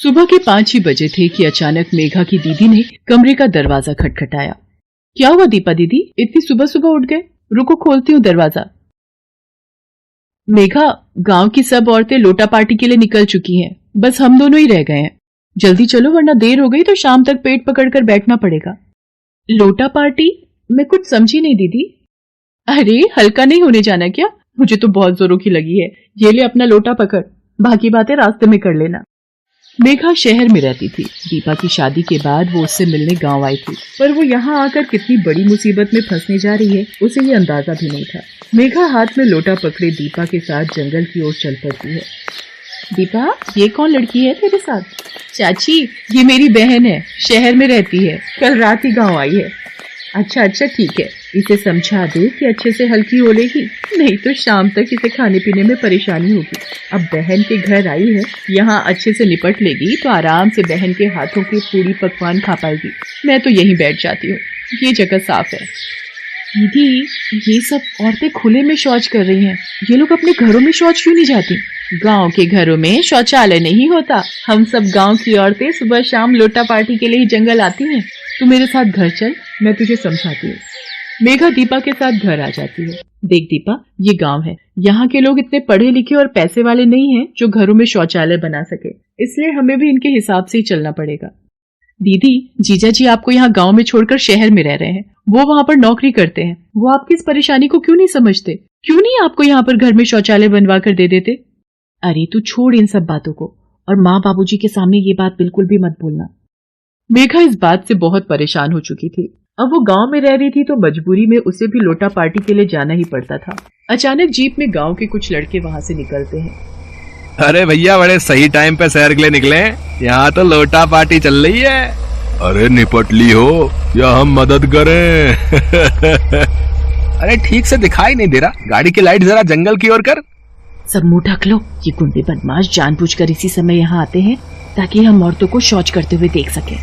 सुबह के 5 ही बजे थे कि अचानक मेघा की दीदी ने कमरे का दरवाजा खटखटाया। क्या हुआ दीपा दीदी, इतनी सुबह सुबह उठ गए? रुको खोलती हूँ दरवाजा। मेघा, गांव की सब औरतें लोटा पार्टी के लिए निकल चुकी हैं, बस हम दोनों ही रह गए हैं। जल्दी चलो वरना देर हो गई तो शाम तक पेट पकड़कर बैठना पड़ेगा। लोटा पार्टी? मैं कुछ समझी नहीं दीदी। अरे हल्का नहीं होने जाना क्या? मुझे तो बहुत जोरों की लगी है। ये ले अपना लोटा पकड़, बाकी बातें रास्ते में कर लेना। मेघा शहर में रहती थी। दीपा की शादी के बाद वो उससे मिलने गांव आई थी, पर वो यहाँ आकर कितनी बड़ी मुसीबत में फंसने जा रही है उसे ये अंदाजा भी नहीं था। मेघा हाथ में लोटा पकड़े दीपा के साथ जंगल की ओर चल पड़ती है। दीपा, ये कौन लड़की है तेरे साथ? चाची, ये मेरी बहन है, शहर में रहती है, कल रात ही गाँव आई है। अच्छा ठीक है, इसे समझा दे कि अच्छे से हल्की हो लेगी, नहीं तो शाम तक इसे खाने पीने में परेशानी होगी। अब बहन के घर आई है, यहाँ अच्छे से निपट लेगी तो आराम से बहन के हाथों की पूरी पकवान खा पाएगी। मैं तो यहीं बैठ जाती हूँ, ये जगह साफ है। दीदी, ये सब औरतें खुले में शौच कर रही हैं, ये लोग अपने घरों में शौच क्यों नहीं जाती? गांव के घरों में शौचालय नहीं होता। हम सब गांव की औरतें सुबह शाम लोटा पार्टी के लिए ही जंगल आती हैं। तू मेरे साथ घर चल, मैं तुझे समझाती हूँ। मेघा दीपा के साथ घर आ जाती है। देख दीपा, ये गांव है, यहाँ के लोग इतने पढ़े लिखे और पैसे वाले नहीं हैं जो घरों में शौचालय बना सके, इसलिए हमें भी इनके हिसाब से ही चलना पड़ेगा। दीदी, जीजा जी आपको यहाँ गांव में छोड़कर शहर में रह रहे हैं, वो वहाँ पर नौकरी करते हैं, वो आपकी इस परेशानी को क्यों नहीं समझते? क्यों नहीं आपको यहाँ पर घर में शौचालय बनवा कर दे देते? अरे तू छोड़ इन सब बातों को, और माँ बाबूजी के सामने ये बात बिल्कुल भी मत बोलना। मेघा इस बात से बहुत परेशान हो चुकी थी। अब वो गांव में रह रही थी तो मजबूरी में उसे भी लोटा पार्टी के लिए जाना ही पड़ता था। अचानक जीप में गांव के कुछ लड़के वहां से निकलते हैं। अरे भैया, बड़े सही टाइम पे शहर के लिए निकले, यहाँ तो लोटा पार्टी चल रही है। अरे निपट ली हो या हम मदद करें? अरे ठीक से दिखाई नहीं दे रहा, गाड़ी की लाइट जरा जंगल की ओर कर। सब मुंह ढक लो, ये गुंडे बदमाश जानबूझकर इसी समय यहाँ आते हैं ताकि हम औरतों को शौच करते हुए देख सके।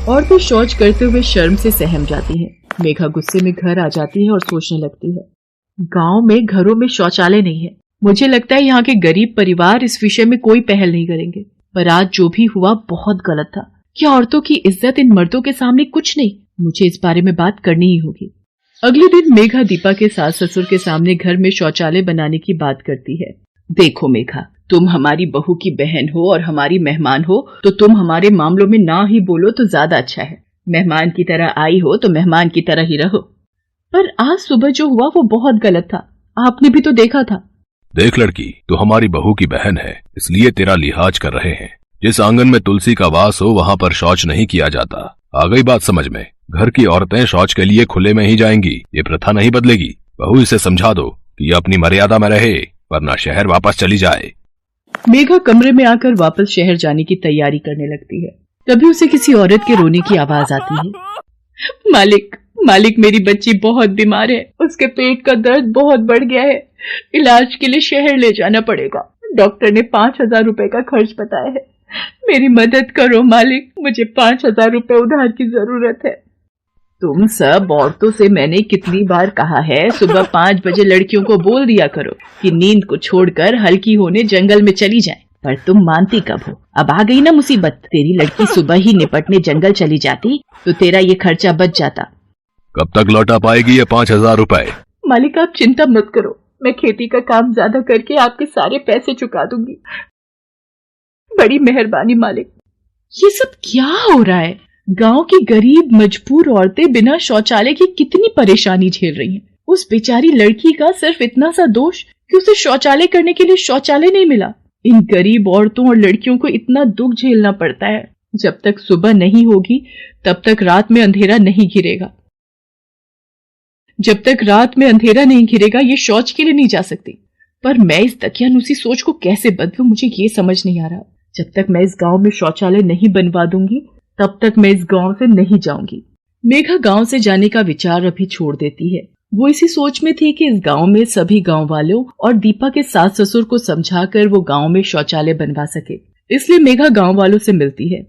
औरतें शौच करते हुए शर्म से सहम जाती हैं। मेघा गुस्से में घर आ जाती है और सोचने लगती है, गांव में घरों में शौचालय नहीं है। मुझे लगता है यहाँ के गरीब परिवार इस विषय में कोई पहल नहीं करेंगे, पर आज जो भी हुआ बहुत गलत था। क्या औरतों की इज्जत इन मर्दों के सामने कुछ नहीं? मुझे इस बारे में बात करनी ही होगी। अगले दिन मेघा दीपा के सास ससुर के सामने घर में शौचालय बनाने की बात करती है। देखो मेघा, तुम हमारी बहू की बहन हो और हमारी मेहमान हो, तो तुम हमारे मामलों में ना ही बोलो तो ज्यादा अच्छा है। मेहमान की तरह आई हो तो मेहमान की तरह ही रहो। पर आज सुबह जो हुआ वो बहुत गलत था, आपने भी तो देखा था। देख लड़की, तो हमारी बहू की बहन है, इसलिए तेरा लिहाज कर रहे हैं। जिस आंगन में तुलसी का वास हो वहाँ पर शौच नहीं किया जाता। आ गई बात समझ में? घर की औरतें शौच के लिए खुले में ही जाएंगी, ये प्रथा नहीं बदलेगी। बहू इसे समझा दो कि अपनी मर्यादा में रहे, वरना शहर वापस चली जाए। मेघा कमरे में आकर वापस शहर जाने की तैयारी करने लगती है। तभी उसे किसी औरत के रोने की आवाज आती है। मालिक, मेरी बच्ची बहुत बीमार है, उसके पेट का दर्द बहुत बढ़ गया है, इलाज के लिए शहर ले जाना पड़ेगा। डॉक्टर ने 5,000 रुपए का खर्च बताया है। मेरी मदद करो मालिक, मुझे 5,000 रुपए उधार की जरूरत है। तुम सब औरतों से मैंने कितनी बार कहा है, सुबह 5 बजे लड़कियों को बोल दिया करो कि नींद को छोड़कर हल्की होने जंगल में चली जाएं, पर तुम मानती कब हो? अब आ गई ना मुसीबत। तेरी लड़की सुबह ही निपटने जंगल चली जाती तो तेरा ये खर्चा बच जाता। कब तक लौटा पाएगी ये 5,000 रुपए? मालिक आप चिंता मत करो, मैं खेती का काम ज्यादा करके आपके सारे पैसे चुका दूंगी। बड़ी मेहरबानी मालिक। ये सब क्या हो रहा है? गांव की गरीब मजबूर औरतें बिना शौचालय की कितनी परेशानी झेल रही हैं। उस बेचारी लड़की का सिर्फ इतना सा दोष कि उसे शौचालय करने के लिए शौचालय नहीं मिला। इन गरीब औरतों और लड़कियों को इतना दुख झेलना पड़ता है। जब तक सुबह नहीं होगी तब तक रात में अंधेरा नहीं घिरेगा। जब तक रात में अंधेरा नहीं घिरेगा ये शौच के लिए नहीं जा सकती। पर मैं इस दकियानुसी सोच को कैसे बदलूं, मुझे ये समझ नहीं आ रहा। जब तक मैं इस गांव में शौचालय नहीं बनवा दूंगी तब तक मैं इस गांव से नहीं जाऊंगी। मेघा गांव से जाने का विचार अभी छोड़ देती है। वो इसी सोच में थी कि इस गांव में सभी गांव वालों और दीपा के सास ससुर को समझाकर वो गांव में शौचालय बनवा सके। इसलिए मेघा गांव वालों से मिलती है।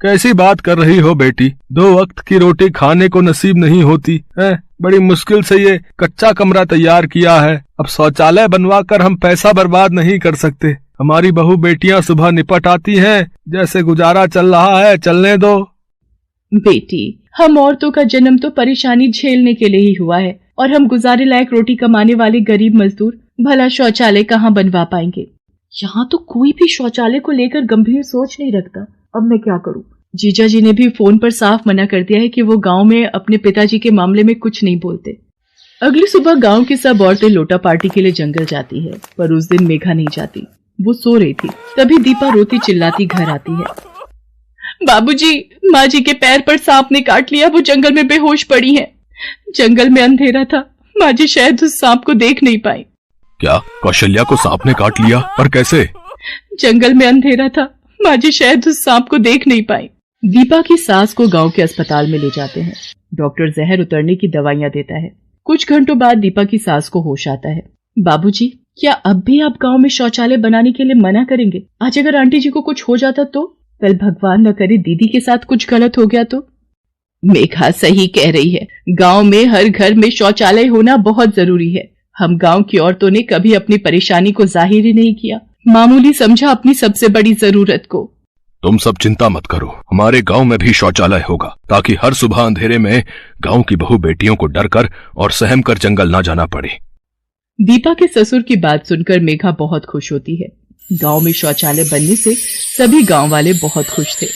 कैसी बात कर रही हो बेटी, 2 वक्त की रोटी खाने को नसीब नहीं होती है। बड़ी मुश्किल से ये कच्चा कमरा तैयार किया है, अब शौचालय बनवा कर हम पैसा बर्बाद नहीं कर सकते। हमारी बहू बेटियां सुबह निपट आती हैं, जैसे गुजारा चल रहा है चलने दो। बेटी, हम औरतों का जन्म तो परेशानी झेलने के लिए ही हुआ है, और हम गुजारे लायक रोटी कमाने वाले गरीब मजदूर भला शौचालय कहाँ बनवा पाएंगे। यहाँ तो कोई भी शौचालय को लेकर गंभीर सोच नहीं रखता। अब मैं क्या करूँ? जीजा जी ने भी फोन पर साफ मना कर दिया है कि वो गांव में अपने पिताजी के मामले में कुछ नहीं बोलते। अगली सुबह गांव की सब औरतें लोटा पार्टी के लिए जंगल जाती है, पर उस दिन मेघा नहीं जाती। वो सो रही थी। तभी दीपा रोती चिल्लाती घर आती है। बाबूजी, माँ जी के पैर पर सांप ने काट लिया, वो जंगल में बेहोश पड़ी हैं। जंगल में अंधेरा था, माँ जी शायद उस सांप को देख नहीं पाई। क्या कौशल्या को सांप ने काट लिया? पर कैसे? जंगल में अंधेरा था, माँ जी शायद उस सांप को देख नहीं पाई। दीपा की सास को गांव के अस्पताल में ले जाते हैं। डॉक्टर जहर उतरने की दवाइयां देता है। कुछ घंटों बाद दीपा की सास को होश आता है। बाबूजी, क्या अब भी आप गांव में शौचालय बनाने के लिए मना करेंगे? आज अगर आंटी जी को कुछ हो जाता तो? कल भगवान न करे दीदी के साथ कुछ गलत हो गया तो? मेघा सही कह रही है, गांव में हर घर में शौचालय होना बहुत जरूरी है। हम गांव की औरतों ने कभी अपनी परेशानी को जाहिर ही नहीं किया, मामूली समझा अपनी सबसे बड़ी जरूरत को। तुम सब चिंता मत करो, हमारे गांव में भी शौचालय होगा, ताकि हर सुबह अंधेरे में गांव की बहू बेटियों को डर कर और सहम कर जंगल ना जाना पड़े। दीपा के ससुर की बात सुनकर मेघा बहुत खुश होती है। गांव में शौचालय बनने से सभी गांव वाले बहुत खुश थे।